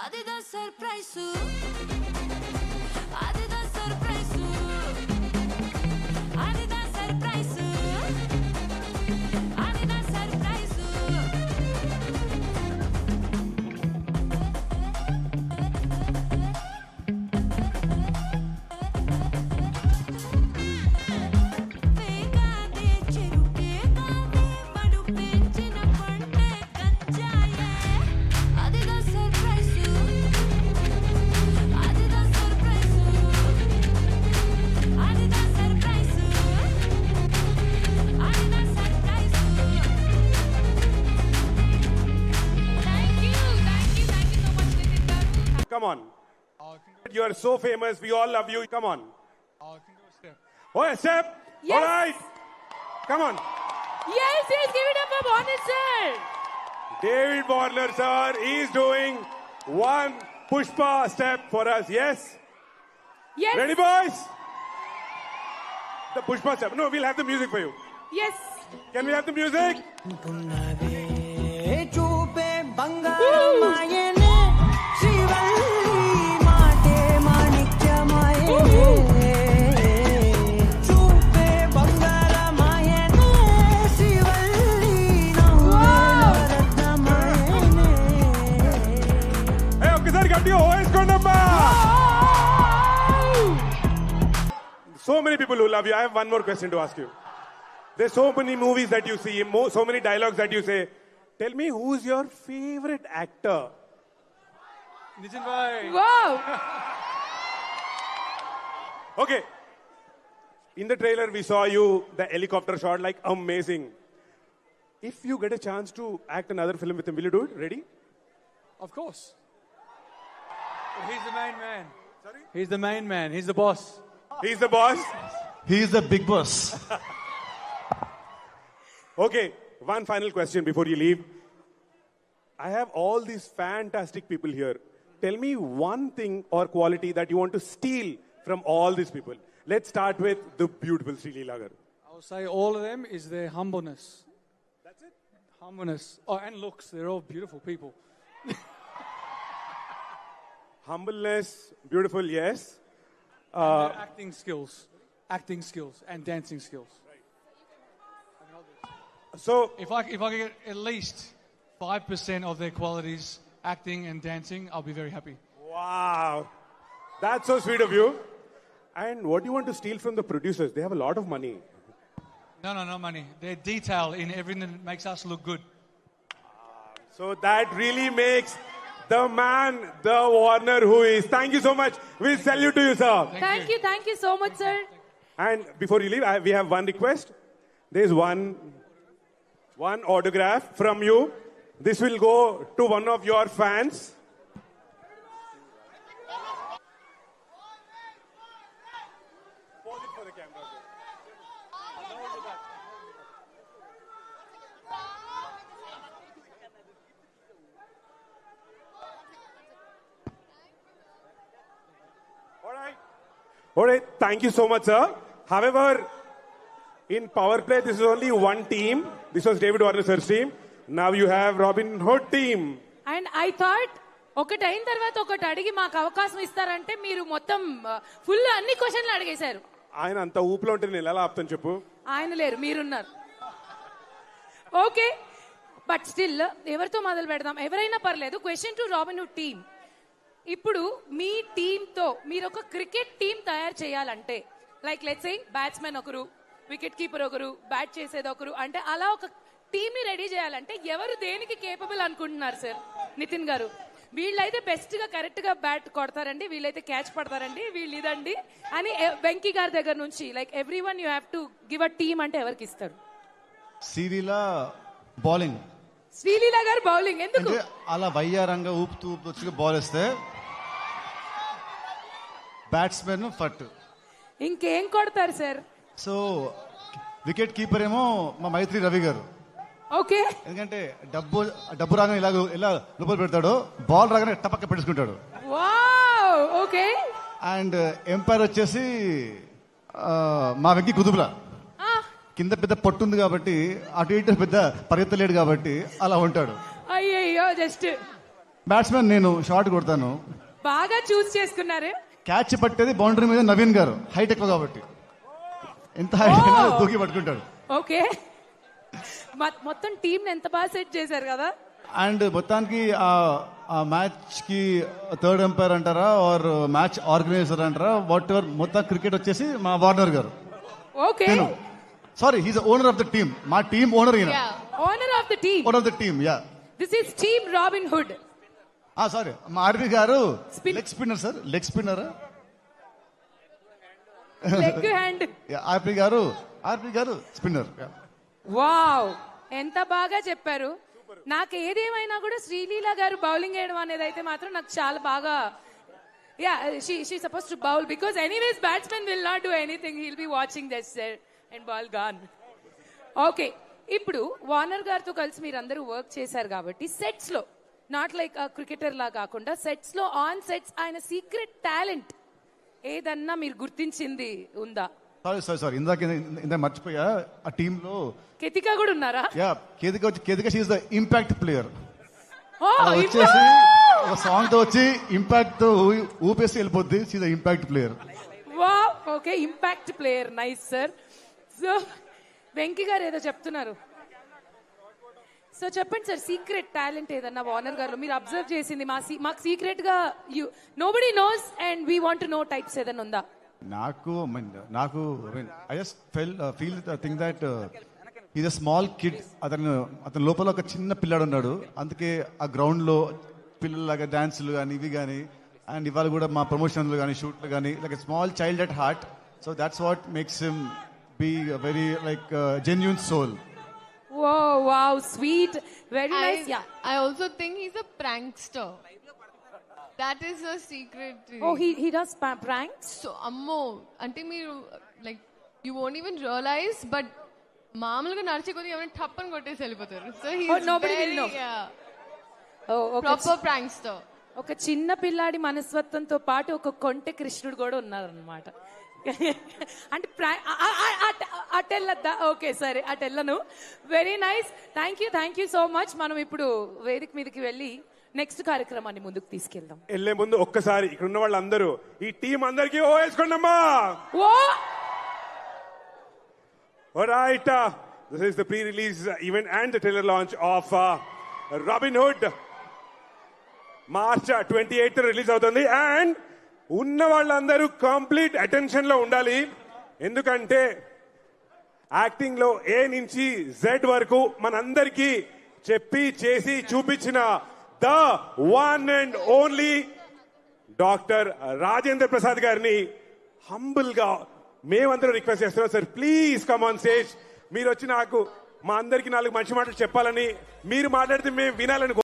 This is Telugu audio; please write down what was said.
అదిదా సర్ప్రైజ్ అదిదా సర్ప్రైజ్ అదిదా సర్ప్రైజ్ అదిదా సర్ప్రైజ్ వేగాదే చెరుకే కాదే మడు పెంచిన పంటే కంచాయే అదిదా సర్ప్రైజ్ అదిదా సర్ప్రైజ్ అదిదా సర్ప్రైజ్ అదిదా surprise thank you so much Nithin garu. Come on. You are so famous. We all love you. Come on. I think it was Steph. Oh, a step. Yes. All right. Come on. Yes, give it up for Bonnet sir. David Warner, sir, is doing one Pushpa step for us. Yes. Yes. Ready, boys? The Pushpa step. No, we'll have the music for you. Yes. Can we have the music? చూపే బంగారమాయనే శ్రీవల్లి మాటే మాణిక్యమాయనే చూపే బంగారమాయనే Srivalli నవరత్నమాయనే Hey, okay, sir, got you. OS Kondappa. So many people who love you. I have one more question to ask you. There's so many movies that you see, so many dialogues that you say. Tell me, who's your favorite actor? Nitin bhai. Wow. Okay. In the trailer, we saw you, the helicopter shot, like amazing. If you get a chance to act another film with him, will you do it? Ready? Of course. But he's the main man. Sorry? He's the main man. He's the boss. He's the boss. He's the big boss. Okay, one final question before you leave. I have all these fantastic people here. Tell me one thing or quality that you want to steal from all these people. Let's start with the beautiful Sri Leela garu. I will say all of them is their humbleness. That's it? Humbleness. Oh, and looks. They're all beautiful people. Humbleness, beautiful, yes. Their acting skills. Acting skills and dancing skills. So, If I could get at least 5% of their qualities, acting and dancing, I'll be very happy. wow. That's so sweet of you. And what do you want to steal from the producers? They have a lot of money. No, not money. Their detail in everything that makes us look good. So that really makes the man, the Warner who is. Thank you so much. We salute to you, sir. Thank you so much sir. And before you leave, we have one request. There's one autograph from you. This will go to one of your fans. Pose it for the camera, sir. All right. Thank you so much, sir. However, in Power Play, this is only one team. This was David Warner sir's team. Now you have Robin Hood team. And I thought ఒకటి అయిన తర్వాత ఒకటి అడిగి మాకు అవకాశం ఇస్తారంటే మీరు మొత్తం ఫుల్ అన్ని క్వశ్చన్లు అడిగేశారు. ఆయన అంత ఊపులో ఉంటే నేను ఎలా ఆపుతాను చెప్పు. ఆయన లేరు, మీరున్నారు. ఓకే, బట్ స్టిల్ ఎవరితో మొదలు పెడదాం? ఎవరైనా పర్లేదు. Question to robin hood team. ఇప్పుడు మీ టీంతో మీరు ఒక క్రికెట్ టీం తయారు చేయాలంటే, లైక్ లెట్స్ సే బ్యాట్స్మెన్ ఒకరు, వికెట్ కీపర్ ఒకరు, బ్యాట్ చేసేది ఒకరు, అంటే అలా ఒక టీమ్ ని రెడీ చేయాలంటే ఎవరు దేనికి కేపబుల్ అనుకుంటున్నారు సార్? నితిన్ గారు, వీళ్ళైతే బెస్ట్ గా కరెక్ట్ గా బ్యాట్ కొడతారండి, వీళ్ళైతే క్యాచ్ పడతారండి, వీళ్ళు ఇదండి అని వెంకీ గారి దగ్గర నుంచి like every one you have to give a team అంటే ఎవరికి ఇస్తారు? శ్రీలీల బౌలింగ్. శ్రీలీల గారు బౌలింగ్ ఎందుకు? అంటే అలా వయ్యారంగా ఊపుతూ వచ్చి బాల్ వేస్తే బ్యాట్స్మెన్ ఫట్. ఇంకేం కొడతారు సార్? సో వికెట్ కీపర్ ఏమో మా మైత్రి రవి గారు. ఓకే, ఎందుకంటే డబ్బు రాగానే ఇలా లోపల పెడతాడు, బాల్ రాగానే టపక్క పెట్టేసుకుంటాడు. Wow, okay. అండ్ ఎంపైర్ వచ్చేసి మా వెంకీ కుదుపుల. కింద పెద్ద పట్టు ఉంది కాబట్టి అటు ఇటు పెద్ద పరిగెత్తలేడు కాబట్టి అలా ఉంటాడు. అయ్యయ్యో, జస్ట్ బ్యాట్స్మెన్ నేను షాట్ కొడతాను. బాగా చూస్ చేసుకున్నారు. క్యాచ్ పట్టేది బౌండరీ మీద నవీన్ గారు, హైట్ ఎక్కువ కాబట్టి ఎంత హైట్ అయినా దూకి పట్టుకుంటాడు. ఓకే, మొత్తం టీం ఎంత బాగా సెట్ చేశారు కదా. అండ్ మొత్తానికి ఆ మ్యాచ్ కి థర్డ్ ఎంపైర్ అంటారా ఆర్ మ్యాచ్ ఆర్గనైజర్ అంటారా, వాట్ ఎవర్, మొత్తం క్రికెట్ వచ్చేసి మా Warner garu. Okay, sorry, he's owner of the team. మా టీమ్ ఓనర్ ఈయన. Owner of the team. Owner of the team, ya. This is team Robin Hood. Sorry, మా RP garu leg spinner sir, leg spinner. Leg hand. RP garu spinner. Wow, ఎంత బాగా చెప్పారు. నాకు ఏదేమైనా కూడా శ్రీలీల గారు బౌలింగ్ వేయడం అనేది అయితే మాత్రం నాకు చాలా బాగా, yeah, she suppose to bowl because anyways batsmen will not do anything, he'll be watching that and ball gone. Okay, ఇప్పుడు వార్నర్ గారితో కలిసి మీరు అందరూ వర్క్ చేశారు కాబట్టి సెట్స్ లో, నాట్ లైక్ క్రికెటర్ లా కాకుండా సెట్స్ లో, ఆన్ సెట్స్ ఆయన సీక్రెట్ టాలెంట్ ఏదన్నా మీరు గుర్తించింది ఉందా? సారీ, ఇందాక మర్చిపోయా. ఆ టీమ్ లో కెతికా కూడా ఉన్నారా? Yeah, Ketika she is the impact player. Oh, వచ్చేసి ఒక సాంగ్ తో వచ్చి ఇంపాక్ట్ తో ఊపేసి వెళ్ళిపోద్ది. She is the impact player. Wow, okay, impact player, nice sir. So Venky గారు ఏదో చెప్తున్నారు, సో చెప్పండి సార్, సీక్రెట్ టాలెంట్ ఏదన్నా వార్నర్ గారు మీరు అబ్జర్వ్ చేసింది మాకు సీక్రెట్ గా nobody nose and we want to know types ఏదన్నా ఉందా? నాకు I just feel think that is a small kid. అతని లోపల ఒక చిన్న పిల్లాడు ఉన్నాడు. అందుకే ఆ గ్రౌండ్ లో పిల్లలాగా డాన్సులు కానీ ఇవి కానీ, అండ్ ఇవాళ కూడా మా ప్రమోషన్లు కానీ షూట్లు కానీ, like small child at heart. So that's what makes him be very like genuine soul. Whoa, wow, sweet, very nice. Yeah. I also think he's a prankster. That is a secret. Oh, he does pranks. So, ammo, ante meeru like you won't even realize, but మామూలుగా నడిచే కొద్ది ఏమైనా టప్పని కొట్టేసి వెళ్ళిపోతారు. So he's nobody will very, know. yeah, Oh, okay. proper prankster. ఒక చిన్న పిల్లాడి మనస్తత్వంతో పాటు ఒక కొంటె కృష్ణుడు కూడా ఉన్నారనమాట. అంటే అటెళ్ళద్దా? ఓకే, సరే, అటెళ్ళను. Very nice, thank you so much. మనం ఇప్పుడు వేదిక మీదకి వెళ్ళి నెక్స్ట్ కార్యక్రమాన్ని ముందుకు తీసుకెళ్దాం. వెళ్ళే ముందు ఒక్కసారి ఇక్కడ ఉన్న వాళ్ళందరూ ఈ టీం అందరికీ ఓ వేసుకోండమ్మా. ఓ Alright, this is the pre-release event and the trailer launch of Robin Hood. March 28th release అవుతుంది. అండ్ ఉన్న వాళ్ళందరూ కంప్లీట్ అటెన్షన్ లో ఉండాలి. ఎందుకంటే యాక్టింగ్ లో ఏ నుంచి జెడ్ వరకు మనందరికీ చెప్పి చేసి చూపించిన the one and only doctor Rajendra Prasad గారిని హంబుల్ గా మేమందరూ రిక్వెస్ట్ చేస్తున్నాం. Sir, please come on stage. మీరు వచ్చి నాకు మా అందరికి 4 మంచి మాటలు చెప్పాలని, మీరు మాట్లాడితే మేము వినాలని